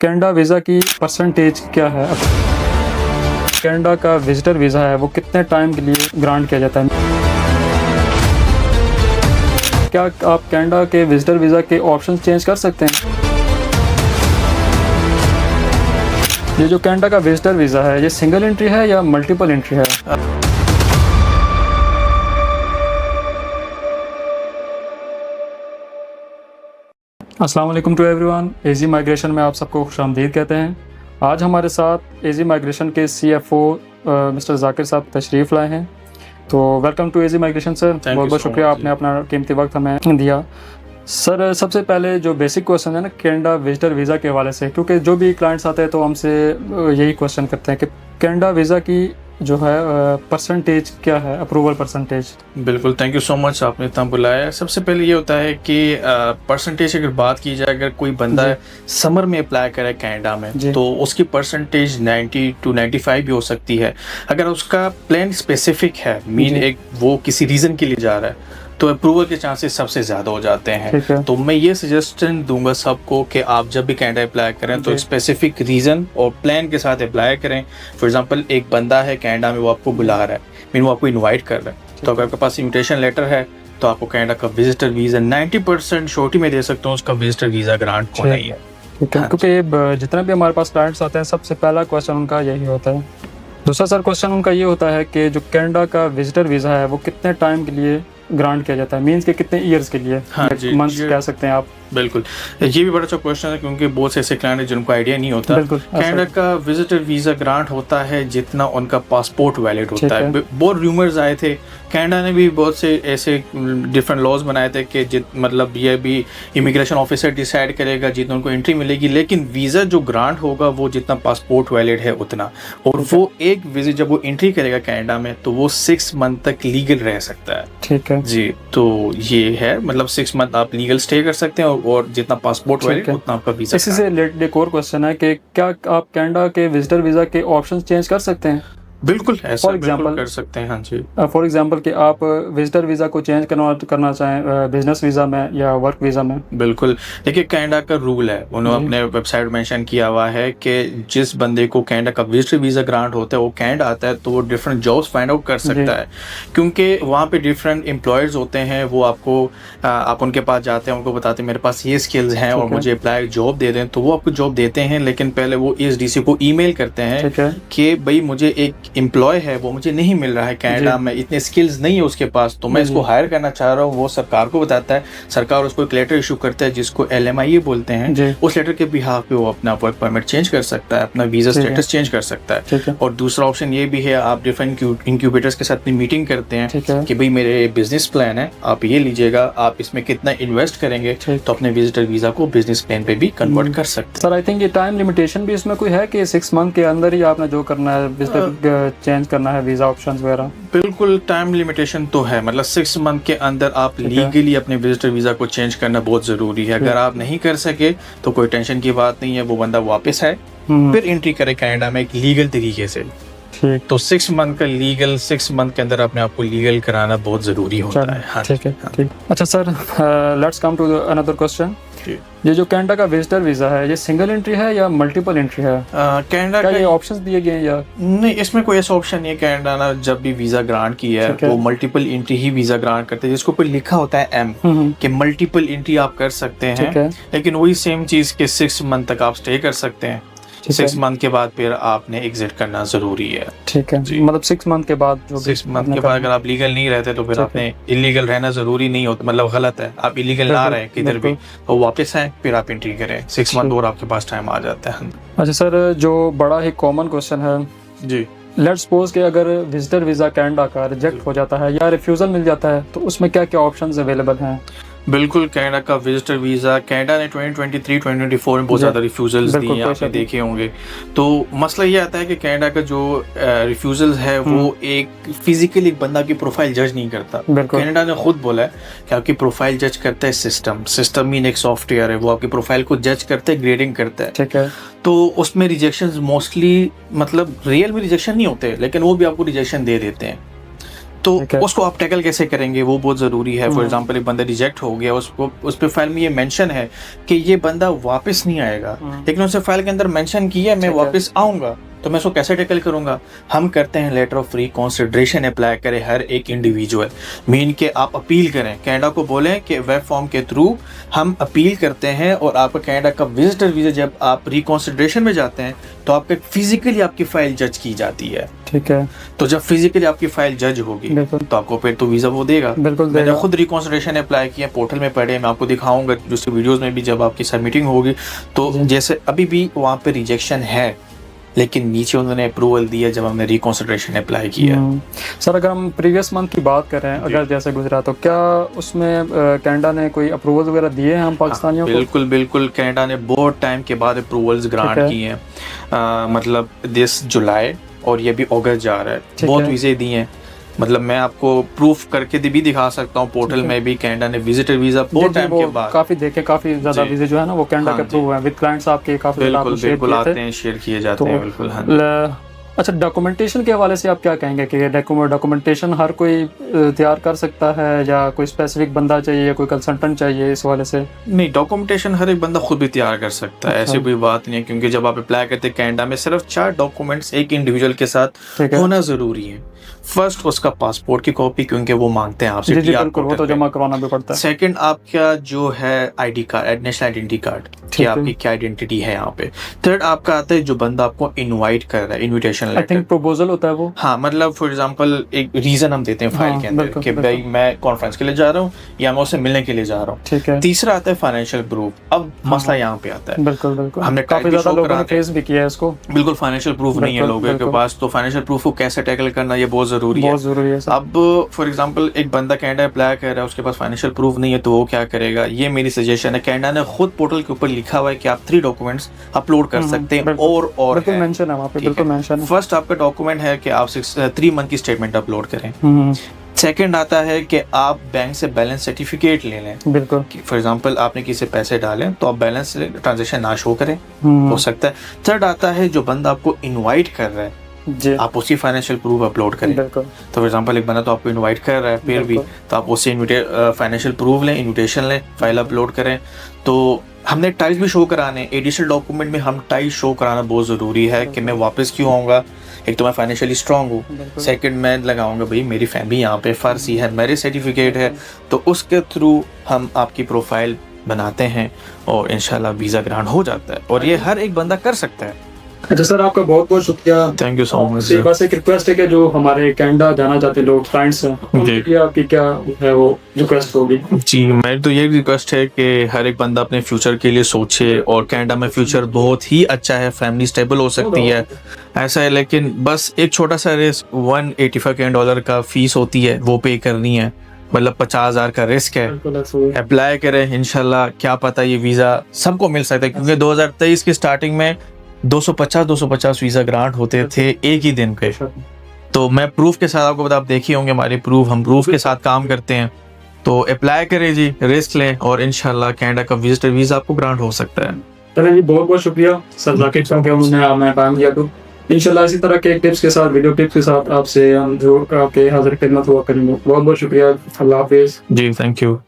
Canada visa की percentage क्या है? कनाडा का विजिटर वीज़ा है वो कितने टाइम के लिए ग्रांट किया जाता है? क्या आप कनाडा के विजिटर वीज़ा के ऑप्शंस चेंज कर सकते हैं? ये जो कनाडा का विजिटर वीज़ा है ये सिंगल एंट्री है या मल्टीपल एंट्री है? अस्सलाम वालेकुम टू एवरीवन। एजी माइग्रेशन में आप सबको खुशामदीद कहते हैं। आज हमारे साथ एजी माइग्रेशन के CFO मिस्टर जाकिर साहब तशरीफ़ लाए हैं। तो welcome to AG migration sir. बहुत बहुत शुक्रिया आपने अपना कीमती वक्त हमें दिया। सर सबसे पहले जो बेसिक क्वेश्चन है ना कनाडा विजिटर वीज़ा के हवाले से, क्योंकि जो भी क्लाइंट्स आते हैं तो हमसे यही क्वेश्चन करते हैं कि कनाडा वीज़ा की जो है परसेंटेज क्या है, अप्रूवल परसेंटेज। बिल्कुल, थैंक यू सो मच, आपने इतना बुलाया। सबसे पहले ये होता है कि परसेंटेज की अगर बात की जाए, अगर कोई बंदा समर में अप्लाई करे कनाडा में तो उसकी परसेंटेज 90 to 95 भी हो सकती है। अगर उसका प्लान स्पेसिफिक है, मीन एक वो किसी रीज़न के लिए जा रहा है, तो अप्रूवल के चांसेस सबसे ज़्यादा हो जाते हैं। तो मैं ये सजेशन दूंगा सबको कि आप जब भी कनाडा अप्लाई करें तो एक स्पेसिफिक रीज़न और प्लान के साथ अप्लाई करें। फॉर एग्जांपल एक बंदा है कनाडा में, वो आपको बुला रहा है, मीन वो आपको इनवाइट कर रहा है, तो अगर आपके पास इन्विटेशन लेटर है तो आपको कनाडा का विजिटर वीज़ा 90% श्योरिटी में दे सकता हूँ उसका विजिटर वीज़ा ग्रांट होना ही है। क्योंकि जितना भी हमारे पास क्लाइंट्स आते हैं सबसे पहला क्वेश्चन उनका यही होता है। दूसरा सर क्वेश्चन उनका ये होता है कि जो कनाडा का विजिटर वीज़ा है वो कितने टाइम के लिए ग्रांट किया जाता है, मींस के कितने ईयर्स के लिए? हाँ जी, मंथ्स कह सकते हैं आप। बिल्कुल, ये भी बड़ा अच्छा क्वेश्चन है क्योंकि बहुत से ऐसे क्लाइंट हैं जिनको आइडिया नहीं होता। कनाडा का विजिटर वीज़ा ग्रांट होता है जितना उनका पासपोर्ट वैलिड होता है। बहुत रूमर्स आए थे, कनाडा ने भी बहुत से ऐसे डिफरेंट लॉज बनाए थे कि मतलब ये भी इमिग्रेशन ऑफिसर डिसाइड करेगा जितना उनको एंट्री मिलेगी, लेकिन वीज़ा जो ग्रांट होगा वो जितना पासपोर्ट वैलिड है उतना। और वो एक विजिट जब वो एंट्री करेगा कनाडा में तो वो 6 मंथ तक लीगल रह सकता है। ठीक है जी। तो ये है, मतलब 6 मंथ आप लीगल स्टे कर सकते हैं और जितना पासपोर्ट वैलिड उतना आपका वीज़ा। इसी से एक और क्वेश्चन है कि क्या आप कनाडा के विजिटर वीज़ा के ऑप्शंस चेंज कर सकते हैं? बिल्कुल, ऐसा बिल्कुल कर सकते हैं। हाँ जी, फॉर एग्जांपल कि आप विजिटर वीज़ा को चेंज करना चाहें बिजनेस वीज़ा में या वर्क वीज़ा में। बिल्कुल, देखिए कनाडा का रूल है, उन्होंने अपने वेबसाइट मेंशन किया हुआ है कि जिस बंदे को कनाडा का विजिटर वीज़ा ग्रांट होता है वो कनाडा आता है तो वो डिफरेंट जॉब्स फाइंड आउट कर सकता है, क्योंकि वहाँ पे डिफरेंट एम्प्लॉयर्स होते हैं। वो आपको आप उनके पास जाते हैं, उनको बताते हैं मेरे पास ये स्किल्स हैं और मुझे अप्लाई जॉब दे दें, तो वो आपको जॉब देते हैं। लेकिन पहले वो ESDC को ईमेल करते हैं कि भाई मुझे एक एम्प्लॉय है वो मुझे नहीं मिल रहा है कनाडा में, इतने स्किल्स नहीं है उसके पास, तो मैं इसको हायर करना चाह रहा हूँ। वो सरकार को बताता है, सरकार उसको एक लेटर इशू करता है जिसको LMIA बोलते हैं। उस लेटर के बिहाफ पे वो अपना वर्क परमिट चेंज कर सकता है, अपना वीज़ा स्टेटस चेंज कर सकता है। और दूसरा ऑप्शन ये भी है, आप डिफरेंट इंक्यूबेटर्स के साथ मीटिंग करते हैं कि भाई मेरे बिजनेस प्लान है, आप ये लीजिएगा, आप इसमें कितना इन्वेस्ट करेंगे तो अपने विजिटर वीज़ा को बिजनेस प्लान पे भी कन्वर्ट कर सकते हैं। सर आई थिंक ये टाइम लिमिटेशन भी इसमें कोई है कि 6 मंथ के अंदर ही आपने जो करना है विजिटर चेंज करना है वीज़ा ऑप्शंस वगैरह? बिल्कुल, टाइम लिमिटेशन तो है, मतलब 6 मंथ के अंदर आप लीगली अपने विजिटर वीज़ा को चेंज करना बहुत ज़रूरी है। अगर आप नहीं कर सके तो कोई टेंशन की बात नहीं है, वो बंदा वापस आए फिर एंट्री करे कनाडा में एक लीगल तरीके से। तो 6 मंथ का लीगल, 6 मंथ के अंदर अपने आपको लीगल कराना बहुत ज़रूरी होता है। हाँ, ठीक है, ठीक। अच्छा sir, let's come to another question. ये जो कनाडा का विजिटर वीज़ा है ये सिंगल एंट्री है या मल्टीपल एंट्री है? कनाडा का ये ऑप्शंस दिए गए हैं या नहीं? इसमें कोई ऐसा ऑप्शन नहीं है। कनाडा ना जब भी वीज़ा ग्रांट किया है वो मल्टीपल एंट्री ही वीज़ा ग्रांट करते हैं, जिसको ऊपर लिखा होता है M कि मल्टीपल एंट्री आप कर सकते हैं, लेकिन वही सेम चीज़ के 6 मंथ तक आप स्टे कर सकते हैं। 6 मंथ के बाद फिर आपने एग्जिट करना जरूरी है। ठीक है, मतलब 6 मंथ के बाद जो 6 मंथ के बाद अगर आप लीगल नहीं रहते तो फिर आपने इलीगल रहना जरूरी नहीं होता, मतलब गलत है, आप इलीगल ना रहे किधर भी तो वापस आए फिर आप एंट्री करें, 6 मंथ और आपके पास टाइम आ जाता है। अच्छा सर, जो बड़ा ही कॉमन क्वेश्चन है जी, लेट्स सपोज कि अगर विजिटर वीज़ा कनाडा का रिजेक्ट हो जाता है या रिफ्यूज़ल मिल जाता है तो उसमें क्या क्या ऑप्शंस अवेलेबल हैं? बिल्कुल, कनाडा का विजिटर वीज़ा, कनाडा ने 2023-2024 में बहुत ज़्यादा रिफ्यूज़ल्स दिए, आपने देखे होंगे। तो मसला ये आता है कि कनाडा का जो रिफ्यूज़ल्स है वो एक फिजिकली एक बंदा की प्रोफाइल जज नहीं करता। कनाडा ने खुद बोला है कि आपकी प्रोफाइल जज करता है सिस्टम मीन एक सॉफ्टवेयर है, वो आपकी प्रोफाइल को जज करता है, ग्रेडिंग करता है। ठीक है, तो उसमें रिजेक्शंस मोस्टली, मतलब रियल में रिजेक्शन नहीं होते लेकिन वो भी आपको रिजेक्शन दे देते हैं। तो ठीक है। उसको आप टैकल कैसे करेंगे वो बहुत ज़रूरी है। फॉर एग्जांपल एक बंदा रिजेक्ट हो गया, उसको उस पे फाइल में ये मेंशन है कि ये बंदा वापस नहीं आएगा, लेकिन उसने फाइल के अंदर मेंशन किया है मैं ठीक है। वापस आऊँगा, तो मैं उसको कैसे टैकल करूंगा? हम करते हैं letter of free consideration apply करें हर एक इंडिविजुअल, मीन के आप अपील करें, कनाडा को बोलें कि वेब फॉर्म के थ्रू हम अपील करते हैं और आपका कनाडा का विजिटर वीज़ा जब आप रिकंसिडरेशन में जाते हैं तो आपका फिजिकली आपकी फाइल जज की जाती है। ठीक है। तो जब फिजिकली आपकी फाइल जज होगी बिल्कुल। तो आपको फिर तो वीज़ा वो देगा। बिल्कुल मैंने देगा। खुद रिकंसिडरेशन अप्लाई किया, पोर्टल में पढ़े, मैं आपको दिखाऊंगा दूसरी वीडियोस में भी जब आपकी सबमिटिंग होगी। तो जैसे अभी भी वहाँ पे रिजेक्शन है, लेकिन नीचे उन्होंने अप्रूवल दिया जब हमने रिकंसिडरेशन अप्लाई किया। सर अगर हम प्रीवियस मंथ की बात करें, अगर जैसे गुजरा, तो क्या उसमें कनाडा ने कोई अप्रूवल वगैरह दिए हैं हम पाकिस्तानियों को? बिल्कुल बिल्कुल, कनाडा ने बहुत टाइम के बाद अप्रूवल्स ग्रांट किए हैं, मतलब दिस जुलाई और ये भी अगस्त जा रहा है, बहुत वीज़े दिए हैं। मतलब मैं आपको प्रूफ करके भी दिखा सकता हूँ, पोर्टल में भी कनाडा ने विजिटर वीज़ा बहुत टाइम के बाद काफ़ी देखे, काफ़ी ज़्यादा वीज़े जो है ना वो कनाडा के थ्रू हैं, विद क्लाइंट्स आपके काफ़ी बिल्कुल बिल्कुल आते हैं, शेयर किए जाते हैं। बिल्कुल हाँ। अच्छा, डॉक्यूमेंटेशन के हवाले से आप क्या कहेंगे कि डॉक्यूमेंटेशन हर कोई तैयार कर सकता है या कोई स्पेसिफिक बंदा चाहिए, कोई कंसल्टेंट चाहिए इस हवाले से? नहीं, डॉक्यूमेंटेशन हर एक बंदा खुद भी तैयार कर सकता है, ऐसी कोई बात नहीं है, क्योंकि जब आप अप्लाई करते हैं कनाडा में सिर्फ 4 डॉक्यूमेंट्स एक इंडिविजुअल के साथ होना ज़रूरी है। फर्स्ट उसका पासपोर्ट की कॉपी, क्योंकि वो मांगते हैं आपसे, बिल्कुल वो तो जमा करवाना भी पड़ता है। सेकंड आपका जो है ID card, national identity card, कि आपकी क्या आइडेंटिटी है यहाँ पे। थर्ड आपका आता है जो बंदा आपको इनवाइट कर रहा है, invitation letter, I think proposal होता है वो। हाँ, मतलब फॉर एग्जांपल एक रीजन हम देते हैं फाइल के अंदर कि भाई मैं कॉन्फ्रेंस के लिए जा रहा हूँ या मैं उससे मिलने के लिए जा रहा हूँ। ठीक है। तीसरा आता है फाइनेंशियल प्रूफ। अब मसला यहाँ पे आता है, बिल्कुल बिल्कुल, हमने काफी ज्यादा लोगों ने फेस भी किया है इसको। बिल्कुल, फाइनेंशियल प्रूफ नहीं है लोगों के पास, तो फाइनेंशियल प्रूफ को कैसे टैकल करना ये बहुत जरूरी है। अब फॉर एग्जांपल एक बंदा कनाडा अप्लाई कर रहा है, उसके पास फाइनेंशियल प्रूफ नहीं है, तो वो क्या करेगा? ये मेरी सजेशन है, कनाडा ने खुद पोर्टल के ऊपर लिखा हुआ है कि आप 3 डॉक्यूमेंट्स अपलोड कर सकते हैं, और मेंशन है वहाँ पे, बिल्कुल मेंशन है। फर्स्ट आपका डॉक्यूमेंट है कि आप 3 मंथ की स्टेटमेंट अपलोड करें। सेकंड आता है कि आप बैंक से बैलेंस सर्टिफिकेट ले लें। बिल्कुल, फॉर एग्जांपल आपने किसी से पैसे डालें तो आप बैलेंस ट्रांजैक्शन ना शो करें, हो सकता है। थर्ड आता है जो बंदा आपको इनवाइट कर रहा है, आप उसकी फाइनेंशियल प्रूफ अपलोड करें। तो फॉर एग्जांपल एक बंदा तो आपको इनवाइट कर रहा है, फिर भी तो आप उससे फाइनेंशियल प्रूफ लें, इनविटेशन लें, फाइल अपलोड करें। तो हमने टाइज भी शो कराने, एडिशनल डॉक्यूमेंट में हम टाइज शो कराना बहुत ज़रूरी है कि मैं वापस क्यों आऊँगा। एक तो मैं फाइनेंशियली स्ट्रांग हूँ, सेकंड मैं लगाऊंगा भाई मेरी फैमिली यहाँ पे, फारसी है, मैरिज सर्टिफिकेट है, तो उसके थ्रू हम आपकी प्रोफाइल बनाते हैं और इंशाल्लाह वीज़ा ग्रांट हो जाता है, और ये हर एक बंदा कर सकता है। अच्छा सर, आपका बहुत बहुत शुक्रिया। Thank you so much. बस एक रिक्वेस्ट है कि जो हमारे कनाडा जाना चाहते लोग, क्लाइंट्स हैं, उनकी आपकी क्या है वो रिक्वेस्ट होगी? जी, मेरी तो ये रिक्वेस्ट है कि हर एक बंदा अपने फ्यूचर के लिए सोचे, और कनाडा में फ्यूचर बहुत ही अच्छा है, फैमिली स्टेबल हो सकती है, ऐसा है। लेकिन बस एक छोटा सा रिस्क, $185 का फीस होती है, वो पे करनी है, मतलब 50,000 का रिस्क है। अप्लाई करें, इंशाल्लाह क्या पता ये वीज़ा सबको मिल सकता है, क्योंकि 2023 की स्टार्टिंग में 250 वीज़ा ग्रांट होते थे एक ही दिन पे। तो मैं प्रूफ के साथ आपको बता, आप देखिए होंगे हमारे प्रूफ, हम प्रूफ के साथ काम करते हैं। तो अप्लाई करें जी, रिस्क लें, और इंशाल्लाह कनाडा का विजिटर वीज़ा आपको ग्रांट हो सकता है। चलिए जी, बहुत बहुत शुक्रिया सर जाकिर साहब कि उन्होंने हमें टाइम दिया। तो इंशाल्लाह इसी तरह के टिप्स के साथ, वीडियो टिप्स के साथ आपसे हम जो आपके हाजिर खिदमत हुआ करेंगे। बहुत बहुत शुक्रिया, अल्लाह हाफिज़। जी, थैंक यू।